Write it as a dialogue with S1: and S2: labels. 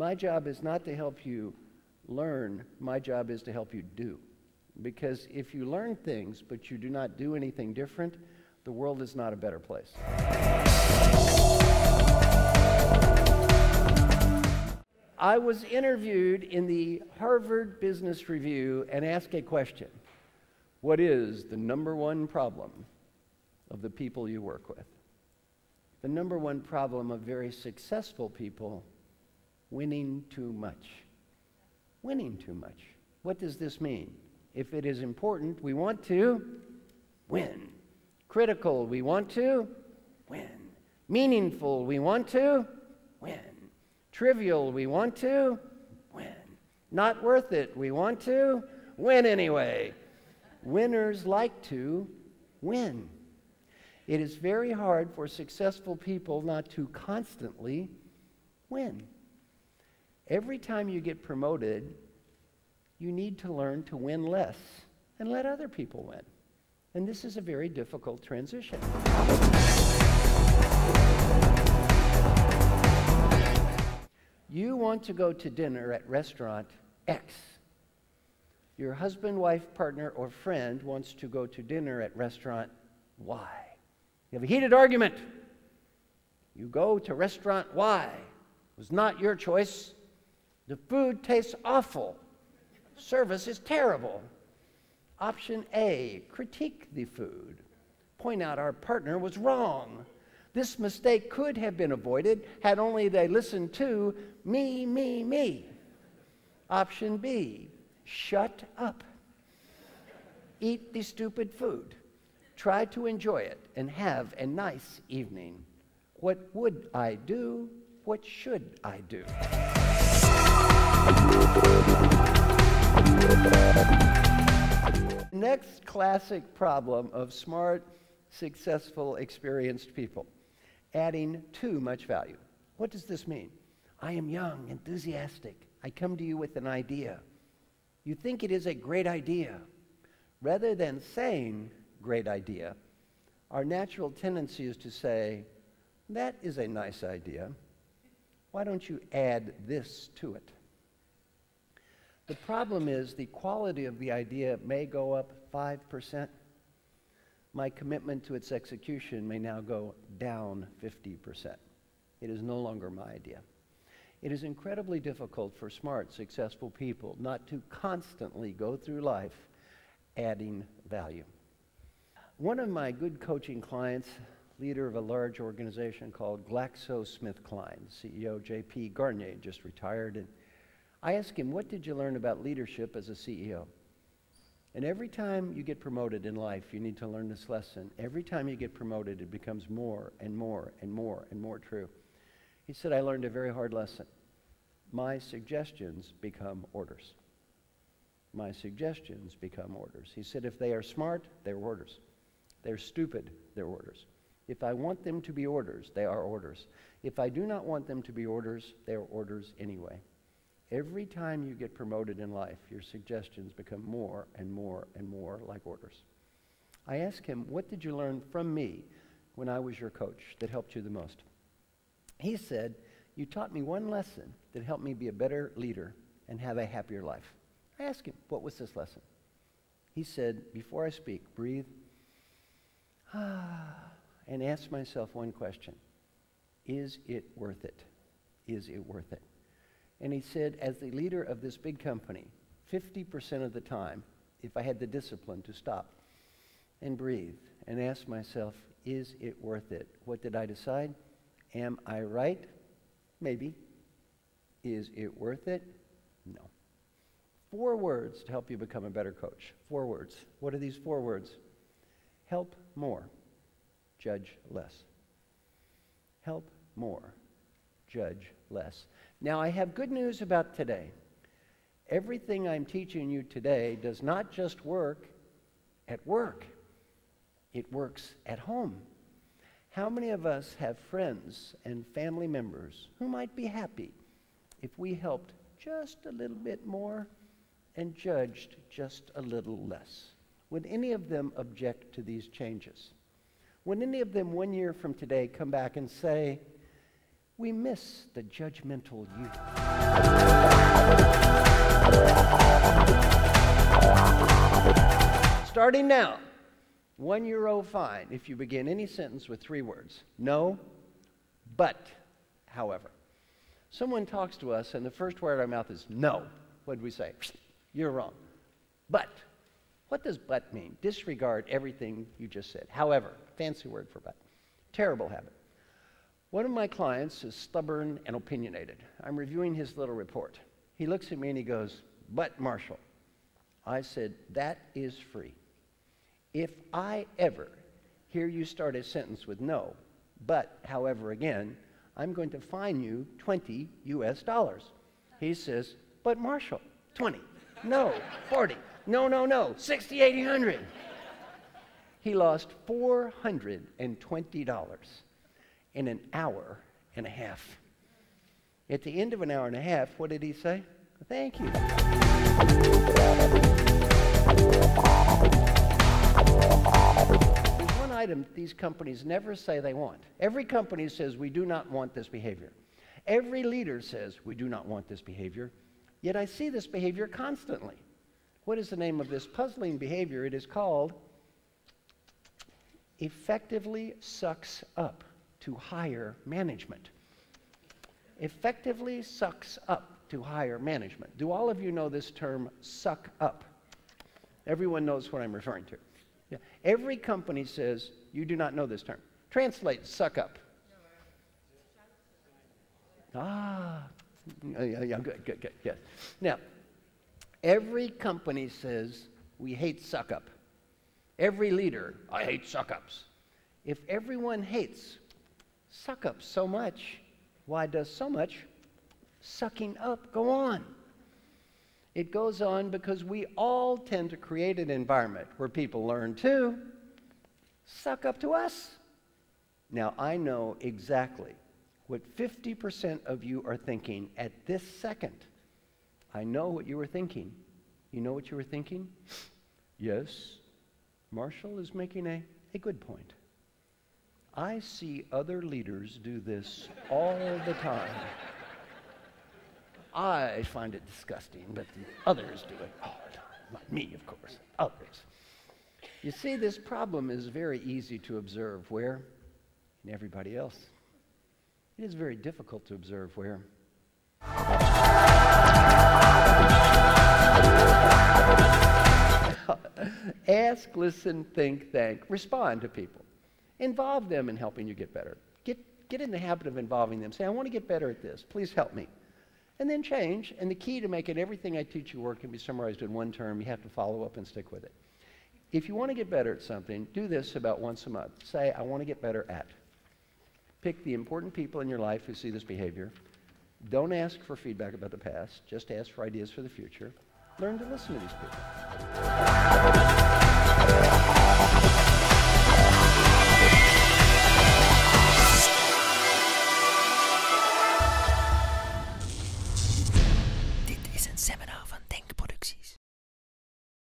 S1: My job is not to help you learn. My job is to help you do. Because if you learn things but you do not do anything different, the world is not a better place. I was interviewed in the Harvard Business Review and asked a question. What is the number one problem of the people you work with? The number one problem of very successful people: winning too much. Winning too much. What does this mean? If it is important, we want to win. Critical, we want to win. Meaningful, we want to win. Trivial, we want to win. Not worth it, we want to win anyway. Winners like to win. It is very hard for successful people not to constantly win. Every time you get promoted, you need to learn to win less and let other people win. And this is a very difficult transition. You want to go to dinner at restaurant X. Your husband, wife, partner, or friend wants to go to dinner at restaurant Y. You have a heated argument. You go to restaurant Y. It was not your choice. The food tastes awful. Service is terrible. Option A, critique the food. Point out our partner was wrong. This mistake could have been avoided had only they listened to me, me, me. Option B, shut up. Eat the stupid food. Try to enjoy it and have a nice evening. What would I do? What should I do? Next classic problem of smart, successful, experienced people: adding too much value. What does this mean? I am young, enthusiastic. I come to you with an idea. You think it is a great idea. Rather than saying, great idea, our natural tendency is to say, that is a nice idea. Why don't you add this to it? The problem is the quality of the idea may go up 5%. My commitment to its execution may now go down 50%. It is no longer my idea. It is incredibly difficult for smart, successful people not to constantly go through life adding value. One of my good coaching clients, leader of a large organization called GlaxoSmithKline, CEO J.P. Garnier just retired, and I asked him, what did you learn about leadership as a CEO? And every time you get promoted in life, you need to learn this lesson. Every time you get promoted, it becomes more and more and more and more true. He said, I learned a very hard lesson. My suggestions become orders. My suggestions become orders. He said, if they are smart, they're orders. They're stupid, they're orders. If I want them to be orders, they are orders. If I do not want them to be orders, they are orders anyway. Every time you get promoted in life, your suggestions become more and more and more like orders. I asked him, what did you learn from me when I was your coach that helped you the most? He said, you taught me one lesson that helped me be a better leader and have a happier life. I asked him, what was this lesson? He said, before I speak, breathe, and ask myself one question. Is it worth it? Is it worth it? And he said, as the leader of this big company, 50% of the time, if I had the discipline to stop and breathe and ask myself, is it worth it? What did I decide? Am I right? Maybe. Is it worth it? No. 4 words to help you become a better coach. 4 words. What are these 4 words? Help more, judge less. Help more, judge less. Now, I have good news about today. Everything I'm teaching you today does not just work at work. It works at home. How many of us have friends and family members who might be happy if we helped just a little bit more and judged just a little less? Would any of them object to these changes? Would any of them 1 year from today come back and say, we miss the judgmental you. Starting now, €1 fine if you begin any sentence with 3 words. No, but, however. Someone talks to us and the first word out of our mouth is no. What do we say? You're wrong. But. What does but mean? Disregard everything you just said. However, fancy word for but. Terrible habit. One of my clients is stubborn and opinionated. I'm reviewing his little report. He looks at me and he goes, "But, Marshall." I said, "That is free. If I ever hear you start a sentence with no, but, however, again, I'm going to fine you $20 US. He says, "But, Marshall, 20, no, 40, no, 60, 80, 100. He lost $420 in an hour and a half. At the end of an hour and a half, what did he say? "Thank you." There's one item these companies never say they want. Every company says, "We do not want this behavior." Every leader says, "We do not want this behavior." Yet I see this behavior constantly. What is the name of this puzzling behavior? It is called effectively sucks up to higher management. Effectively sucks up to higher management. Do all of you know this term, suck up? Everyone knows what I'm referring to. Yeah. Every company says, you do not know this term. Translate suck up. Yeah, good, yes. Now, every company says, we hate suck up. Every leader, I hate suck ups. If everyone hates suck ups so much, why does so much sucking up go on? It goes on because we all tend to create an environment where people learn to suck up to us. Now, I know exactly what 50% of you are thinking at this second. I know what you were thinking. You know what you were thinking? Yes, Marshall is making a good point. I see other leaders do this all the time. I find it disgusting, but the others do it all the time. Not me, of course, others. You see, this problem is very easy to observe. Where? In everybody else. It is very difficult to observe. Where? Ask, listen, think, thank. Respond to people. Involve them in helping you get better. Get in the habit of involving them. Say, I want to get better at this. Please help me. And then change. And the key to making everything I teach you work can be summarized in one term. You have to follow up and stick with it. If you want to get better at something, do this about once a month. Say, I want to get better at. Pick the important people in your life who see this behavior. Don't ask for feedback about the past. Just ask for ideas for the future. Learn to listen to these people.